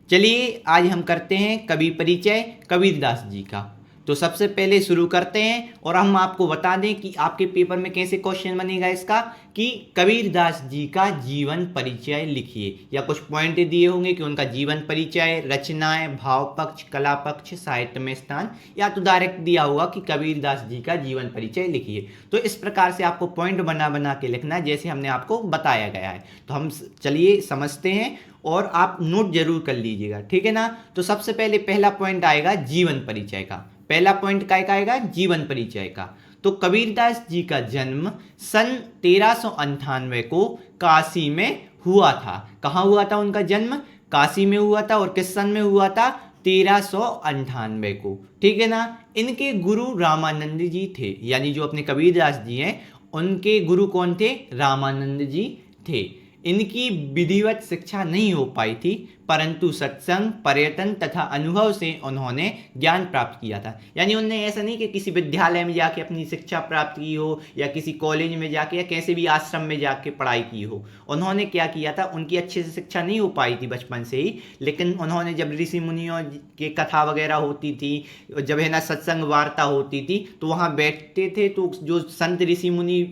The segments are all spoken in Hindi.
चलिए आज हम करते हैं कवि परिचय कबीरदास जी का। तो सबसे पहले शुरू करते हैं और हम आपको बता दें कि आपके पेपर में कैसे क्वेश्चन बनेगा इसका कि कबीरदास जी का जीवन परिचय लिखिए, या कुछ पॉइंट दिए होंगे कि उनका जीवन परिचय, रचनाएं, भाव पक्ष, कला पक्ष, साहित्य में स्थान, या तो डायरेक्ट दिया होगा कि कबीरदास जी का जीवन परिचय लिखिए। तो इस प्रकार से आपको पॉइंट बना बना के लिखना है जैसे हमने आपको बताया गया है। तो हम चलिए समझते हैं और आप नोट जरूर कर लीजिएगा, ठीक है ना। तो सबसे पहले पहला पॉइंट आएगा जीवन परिचय का। पहला पॉइंट क्या आएगा? जीवन परिचय का। तो कबीरदास जी का जन्म सन 1398 को काशी में हुआ था। कहाँ हुआ था उनका जन्म? काशी में हुआ था। और किस सन में हुआ था? 1398 को, ठीक है ना। इनके गुरु रामानंद जी थे, यानी जो अपने कबीरदास जी हैं उनके गुरु कौन थे? रामानंद जी थे। इनकी विधिवत शिक्षा नहीं हो पाई थी, परंतु सत्संग, पर्यटन तथा अनुभव से उन्होंने ज्ञान प्राप्त किया था। यानी उन्होंने ऐसा नहीं कि किसी विद्यालय में जाके अपनी शिक्षा प्राप्त की हो, या किसी कॉलेज में जाके, या कैसे भी आश्रम में जाके पढ़ाई की हो। उन्होंने क्या किया था, उनकी अच्छे से शिक्षा नहीं हो पाई थी बचपन से ही, लेकिन उन्होंने जब ऋषि मुनियों की कथा वगैरह होती थी, जब है ना सत्संग वार्ता होती थी, तो वहाँ बैठते थे, तो जो संत ऋषि मुनि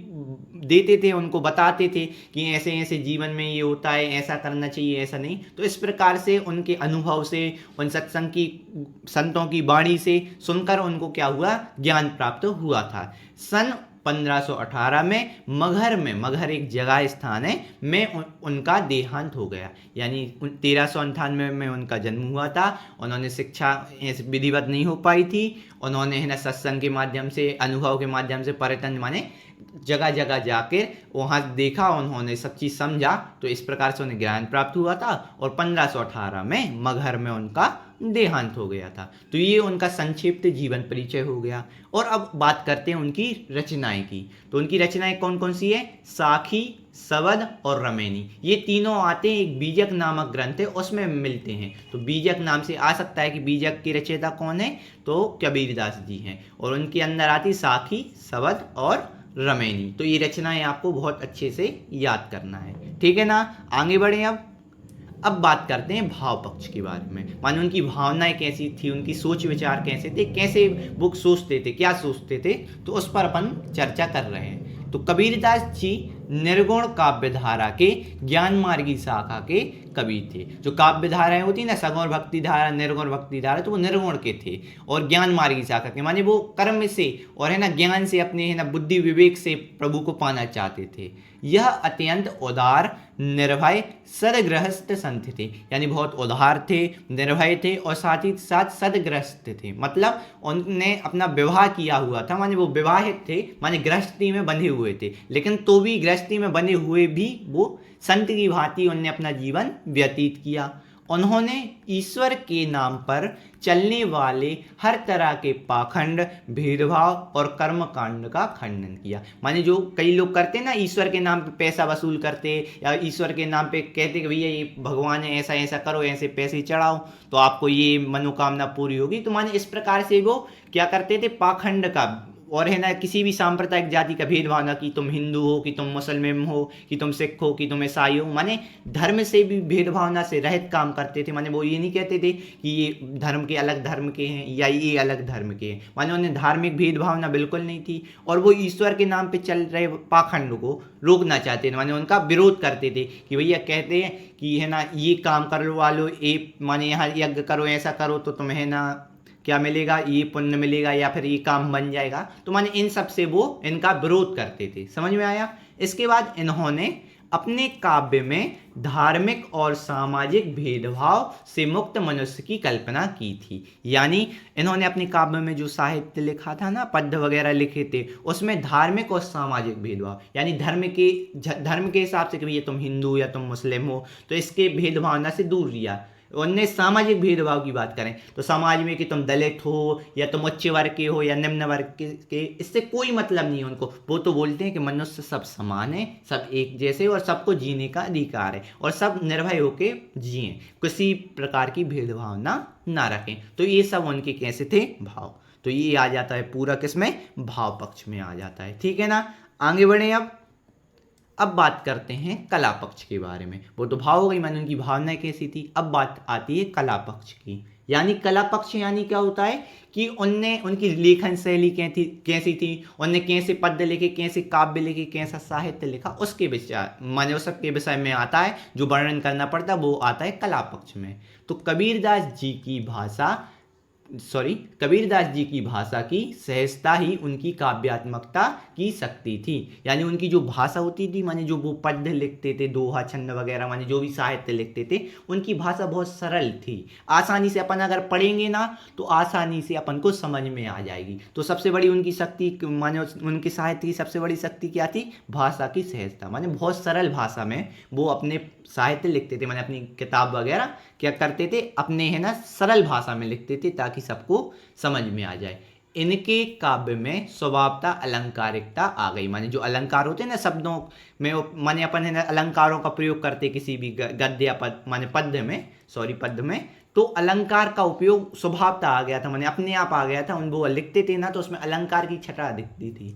देते थे उनको बताते थे कि ऐसे ऐसे जीवन में ये होता है, ऐसा करना चाहिए, ऐसा नहीं। तो इस प्रकार से उनके अनुभव से, उन सत्संग की, संतों की वाणी से सुनकर उनको क्या हुआ? ज्ञान प्राप्त हुआ था। सन 1518 में मगहर एक जगह स्थान है, में उनका देहांत हो गया। यानी 1398 में उनका जन्म हुआ था। उन्होंने शिक्षा विधिवत नहीं हो पाई थी। उन्होंने है ना सत्संग के माध्यम से, अनुभव के माध्यम से, पर्यटन माने जगह जगह जाकर वहाँ देखा, उन्होंने सब चीज़ समझा, तो इस प्रकार से उन्हें ज्ञान प्राप्त हुआ था। और 1518 में मगहर में उनका देहांत हो गया था। तो ये उनका संक्षिप्त जीवन परिचय हो गया। और अब बात करते हैं उनकी रचनाएं की। तो उनकी रचनाएं कौन कौन सी है? साखी, सवद और रमैनी, ये तीनों आते हैं एक बीजक नामक ग्रंथ है, उसमें मिलते हैं। तो बीजक नाम से आ सकता है कि बीजक के रचयिता कौन है, तो कबीरदास जी हैं। और उनके अंदर आती साखी, सवद और रमैनी। तो ये रचनाएं आपको बहुत अच्छे से याद करना है, ठीक है ना। आगे बढ़े। अब बात करते हैं भाव पक्ष के बारे में। मानो उनकी भावनाएं कैसी थी, उनकी सोच विचार कैसे थे, कैसे वो सोचते थे, क्या सोचते थे, तो उस पर अपन चर्चा कर रहे हैं। तो कबीरदास जी निर्गुण काव्य धारा के ज्ञान मार्गी शाखा के कवि थे। जो काव्य धाराएं होती ना, सगुण भक्ति धारा, निर्गुण भक्ति धारा, तो वो निर्गुण के थे। और ज्ञान मार्गी शाखा के माने वो कर्म से और है ना ज्ञान से, अपने है ना बुद्धि विवेक से प्रभु को पाना चाहते थे। यह अत्यंत उदार, निर्भय, सदगृहस्थ संत थे। यानी बहुत उदार थे, निर्भय थे, और साथ ही साथ सदगृहस्थ थे। मतलब उनने अपना विवाह किया हुआ था, माने वो विवाहित थे, माने गृहस्थी में बंधे हुए थे, लेकिन तो भी गृहस्थी में बने हुए भी वो संत की भांति उनने अपना जीवन व्यतीत किया। उन्होंने ईश्वर के नाम पर चलने वाले हर तरह के पाखंड, भेदभाव और कर्मकांड का खंडन किया। माने जो कई लोग करते हैं ना, ईश्वर के नाम पे पैसा वसूल करते, या ईश्वर के नाम पे कहते कि भैया ये भगवान है, ऐसा ऐसा करो, ऐसे पैसे चढ़ाओ तो आपको ये मनोकामना पूरी होगी। तो माने इस प्रकार से वो क्या करते थे? पाखंड का, और है ना किसी भी सांप्रदायिक जाति का भेदभाव ना, कि तुम हिंदू हो, कि तुम मुसलमान हो, कि तुम सिख हो, कि तुम ईसाई हो, माने धर्म से भी भेदभावना से रहित काम करते थे। माने वो ये नहीं कहते थे कि ये धर्म के अलग धर्म के हैं या ये अलग धर्म के हैं। माने उन्हें धार्मिक भेदभावना बिल्कुल नहीं थी। और वो ईश्वर के नाम पे चल रहे पाखंड को रोकना चाहते थे, माने उनका विरोध करते थे कि भैया कहते हैं कि है ना ये काम करवा लो, ये माने यहाँ यज्ञ करो, ऐसा करो तो तुम्हें है ना क्या मिलेगा, ये पुण्य मिलेगा, या फिर ये काम बन जाएगा। तो माने इन सब से वो इनका विरोध करते थे। समझ में आया। इसके बाद इन्होंने अपने काव्य में धार्मिक और सामाजिक भेदभाव से मुक्त मनुष्य की कल्पना की थी। यानी इन्होंने अपने काव्य में जो साहित्य लिखा था ना, पद्य वगैरह लिखे थे, उसमें धार्मिक और सामाजिक भेदभाव, यानी धर्म के हिसाब से कि भैया तुम हिंदू या तुम मुस्लिम हो, तो इसके भेदभावना से दूर रिया। उनने सामाजिक भेदभाव की बात करें तो समाज में कि तुम दलित हो, या तुम उच्च वर्ग के हो, या निम्न वर्ग के, इससे कोई मतलब नहीं है उनको। वो तो बोलते हैं कि मनुष्य सब समान है, सब एक जैसे, और सबको जीने का अधिकार है, और सब निर्भय होकर जिए, किसी प्रकार की भेदभावना ना रखें। तो ये सब उनके कैसे थे? भाव। तो ये आ जाता है पूरा किसमें? भाव पक्ष में आ जाता है, ठीक है ना। आगे बढ़े। अब बात करते हैं कला पक्ष के बारे में। वो तो भाव हो गई, मैंने उनकी भावनाएं कैसी थी। अब बात आती है कला पक्ष की। यानी कला पक्ष यानी क्या होता है कि उनने उनकी लेखन शैली कैसी थी, उनने कैसे पद्य लिखे, कैसे काव्य लिखे, कैसा साहित्य लिखा, उसके विषय माने उसके विषय में आता है जो वर्णन करना पड़ता है, वो आता है कला पक्ष में। तो कबीरदास जी की भाषा की सहजता ही उनकी काव्यात्मकता की शक्ति थी। यानी उनकी जो भाषा होती थी, माने जो वो पद्य लिखते थे, दोहा छंद वगैरह, माने जो भी साहित्य लिखते थे, उनकी भाषा बहुत सरल थी। आसानी से अपन अगर पढ़ेंगे ना तो आसानी से अपन को समझ में आ जाएगी। तो सबसे बड़ी उनकी शक्ति माने उनके साहित्य की सबसे बड़ी शक्ति क्या थी? भाषा की सहजता। माने बहुत सरल भाषा में वो अपने साहित्य लिखते थे, माने अपनी किताब वगैरह क्या करते थे, अपने है ना सरल भाषा में लिखते थे ताकि सबको समझ में आ जाए। इनके काव्य में स्वभावतः अलंकारिकता आ गई। माने जो अलंकार होते हैं ना शब्दों में, माने अपन है ना अलंकारों का प्रयोग करते किसी भी गद्य या माने पद्य में, तो अलंकार का उपयोग स्वभावतः आ गया था, माने अपने आप आ गया था। उन वो लिखते थे ना तो उसमें अलंकार की छटा दिखती थी।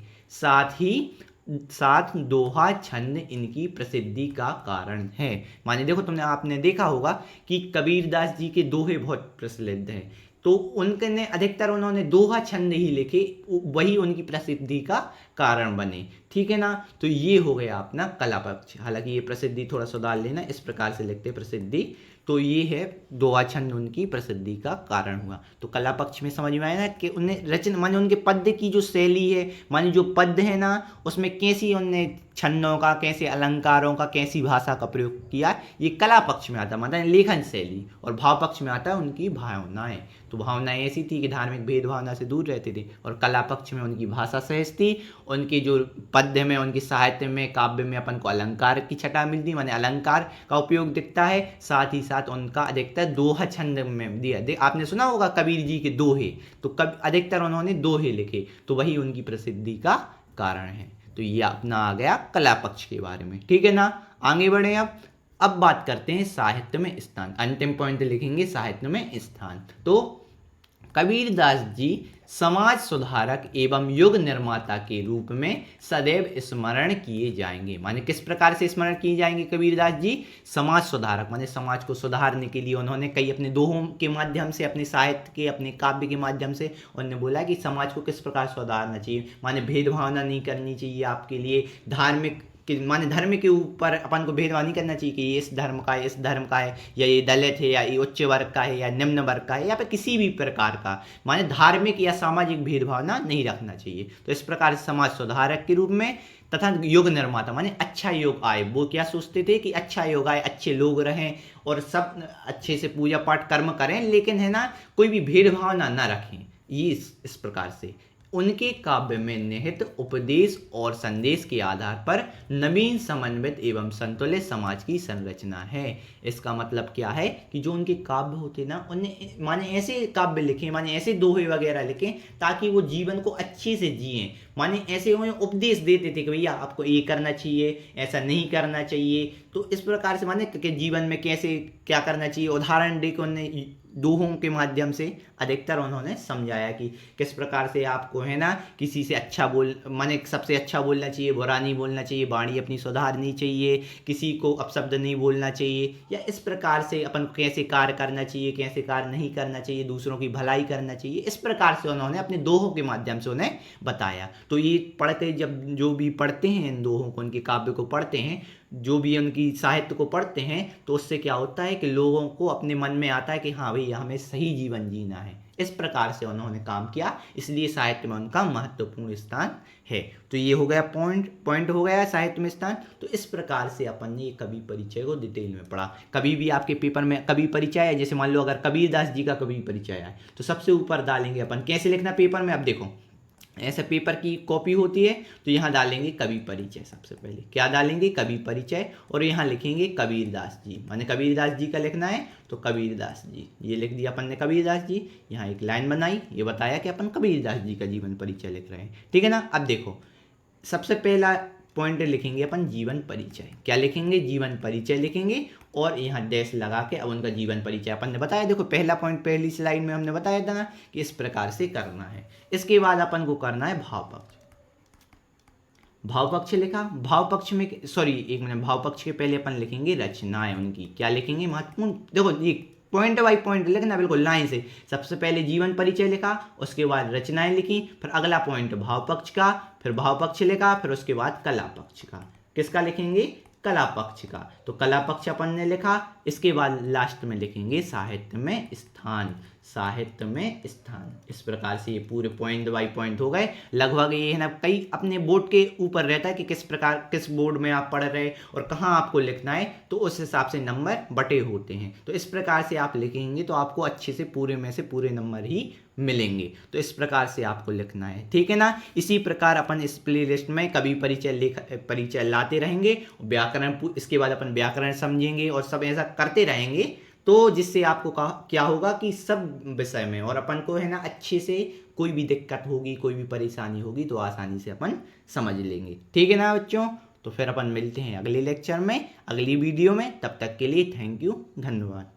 साथ दोहा छंद इनकी प्रसिद्धि का कारण है। माने देखो आपने देखा होगा कि कबीरदास जी के दोहे बहुत प्रचलित हैं, तो उनके अधिकतर उन्होंने दोहा छंद ही लिखे, वही उनकी प्रसिद्धि का कारण बने। ठीक है ना। तो ये हो गया अपना कला पक्ष। हालांकि ये प्रसिद्धि थोड़ा सुधार लेना, इस प्रकार से लिखते प्रसिद्धि, तो ये है दोहा छंद उनकी प्रसिद्धि का कारण हुआ। तो कला पक्ष में समझ में आया ना कि उन्हें रचना माने उनके पद्य की जो शैली है, माने जो पद्य है ना उसमें कैसी उनने छंदों का, कैसे अलंकारों का, कैसी भाषा का प्रयोग किया, ये कला पक्ष में आता है, मतलब लेखन शैली। और भाव पक्ष में आता है उनकी भावनाएं। तो भावनाएं ऐसी थी कि धार्मिक भेदभावना से दूर रहते थे। और कला पक्ष में उनकी भाषा सहज थी, उनके जो पद्य में, उनके साहित्य में, काव्य में अपन को अलंकार की छटा मिलती, माने अलंकार का उपयोग दिखता है। साथ ही साथ उनका अधिकतर दोहा छंद में दिया। आपने सुना होगा कबीर जी के दोहे, तो अधिकतर उन्होंने दोहे लिखे, तो वही उनकी प्रसिद्धि का कारण है। तो ये अपना आ गया कला पक्ष के बारे में। ठीक है ना। आगे बढ़े। अब बात करते हैं साहित्य में स्थान। अंतिम पॉइंट लिखेंगे साहित्य में स्थान। तो कबीरदास जी समाज सुधारक एवं युग निर्माता के रूप में सदैव स्मरण किए जाएंगे। माने किस प्रकार से स्मरण किए जाएंगे कबीरदास जी? समाज सुधारक, माने समाज को सुधारने के लिए उन्होंने कई अपने दोहों के माध्यम से, अपने साहित्य के, अपने काव्य के माध्यम से उन्होंने बोला कि समाज को किस प्रकार सुधारना चाहिए। माने भेदभावना नहीं करनी चाहिए आपके लिए, धार्मिक माने धर्म के ऊपर अपन को भेदभाव नहीं करना चाहिए कि ये इस धर्म का है, इस धर्म का है, या ये दलित है, या ये उच्च वर्ग का है, या निम्न वर्ग का है, या फिर किसी भी प्रकार का माने धार्मिक या सामाजिक भेदभावना नहीं रखना चाहिए। तो इस प्रकार से समाज सुधारक के रूप में तथा युग निर्माता, माने अच्छा युग आए। वो क्या सोचते थे कि अच्छा युग आए, अच्छे लोग रहें और सब अच्छे से पूजा पाठ कर्म करें, लेकिन है ना कोई भी भेदभावना ना रखें। ये इस प्रकार से उनके काव्य में निहित उपदेश और संदेश के आधार पर नवीन समन्वित एवं संतुलित समाज की संरचना है। इसका मतलब क्या है कि जो उनके काव्य होते ना, उन्हें माने ऐसे काव्य लिखे, माने ऐसे दोहे वगैरह लिखे ताकि वो जीवन को अच्छे से जिए। माने ऐसे उन्हें उपदेश देते थे कि भैया आपको ये करना चाहिए, ऐसा नहीं करना चाहिए। तो इस प्रकार से माने कि जीवन में कैसे क्या करना चाहिए, उदाहरण देकर उन्हें दोहों के माध्यम से अधिकतर उन्होंने समझाया कि किस प्रकार से आपको है ना किसी से अच्छा माने सबसे अच्छा बोलना चाहिए, बुरा नहीं बोलना चाहिए, वाणी अपनी सुधारनी चाहिए, किसी को अपशब्द नहीं बोलना चाहिए, या इस प्रकार से अपन को कैसे कार्य करना चाहिए, कैसे कार्य नहीं करना चाहिए, दूसरों की भलाई करना चाहिए। इस प्रकार से उन्होंने अपने दोहों के माध्यम से उन्हें बताया। तो ये पढ़ के जब जो भी पढ़ते हैं इन दोहों को, उनके काव्य को पढ़ते हैं, जो भी उनकी साहित्य को पढ़ते हैं, तो उससे क्या होता है कि लोगों को अपने मन में आता है कि हाँ भैया हमें सही जीवन जीना है। इस प्रकार से उन्होंने काम किया, इसलिए साहित्य में उनका महत्वपूर्ण स्थान है। तो ये हो गया पॉइंट हो गया साहित्य में स्थान। तो इस प्रकार से अपन ने कवि परिचय को डिटेल में पढ़ा। कभी भी आपके पेपर में कवि परिचय है, जैसे मान लो अगर कबीरदास जी का कवि परिचय है तो सबसे ऊपर डालेंगे अपन कैसे लिखना पेपर में। अब देखो ऐसे पेपर की कॉपी होती है, तो यहाँ डालेंगे कवि परिचय। सबसे पहले क्या डालेंगे? कवि परिचय, और यहाँ लिखेंगे कबीरदास जी। माने कबीरदास जी का लिखना है तो कबीरदास जी, ये लिख दिया अपन ने कबीरदास जी। यहाँ एक लाइन बनाई, ये बताया कि अपन कबीरदास जी का जीवन परिचय लिख रहे हैं। ठीक है ना। अब देखो सबसे पहला पॉइंट लिखेंगे अपन जीवन परिचय। क्या लिखेंगे? जीवन परिचय लिखेंगे, और यहाँ डैश लगा के अब उनका जीवन परिचय अपन ने बताया। देखो पहला पॉइंट पहली स्लाइड में हमने बताया था ना कि इस प्रकार से करना है। इसके बाद अपन को करना है भाव पक्ष। भाव पक्ष लिखा, भाव पक्ष में सॉरी एक मिनट, भाव पक्ष के पहले अपन लिखेंगे रचनाएं उनकी। क्या लिखेंगे? महत्वपूर्ण, देखो ये पॉइंट बाई पॉइंट लिखना बिल्कुल लाइन से। सबसे पहले जीवन परिचय लिखा, उसके बाद रचनाएं लिखी, फिर अगला पॉइंट भाव पक्ष का, फिर भाव पक्ष लिखा, फिर उसके बाद कला पक्ष का। किसका लिखेंगे? कला पक्ष का। तो कला पक्ष अपन ने लिखा, इसके बाद लास्ट में लिखेंगे साहित्य में स्थान, साहित्य में स्थान। इस प्रकार से ये पूरे पॉइंट बाई पॉइंट हो गए। लगभग ये है ना, कई अपने बोर्ड के ऊपर रहता है कि किस प्रकार, किस बोर्ड में आप पढ़ रहे हैं और कहाँ आपको लिखना है, तो उस हिसाब से नंबर बटे होते हैं। तो इस प्रकार से आप लिखेंगे तो आपको अच्छे से पूरे में से पूरे नंबर ही मिलेंगे। तो इस प्रकार से आपको लिखना है, ठीक है ना। इसी प्रकार अपन इस प्ले लिस्ट में कवि परिचय लाते रहेंगे। व्याकरण, इसके बाद अपन व्याकरण समझेंगे और सब ऐसा करते रहेंगे, तो जिससे आपको क्या होगा कि सब विषय में और अपन को है ना अच्छे से, कोई भी दिक्कत होगी, कोई भी परेशानी होगी तो आसानी से अपन समझ लेंगे, ठीक है ना बच्चों। तो फिर अपन मिलते हैं अगले लेक्चर में, अगली वीडियो में। तब तक के लिए थैंक यू, धन्यवाद।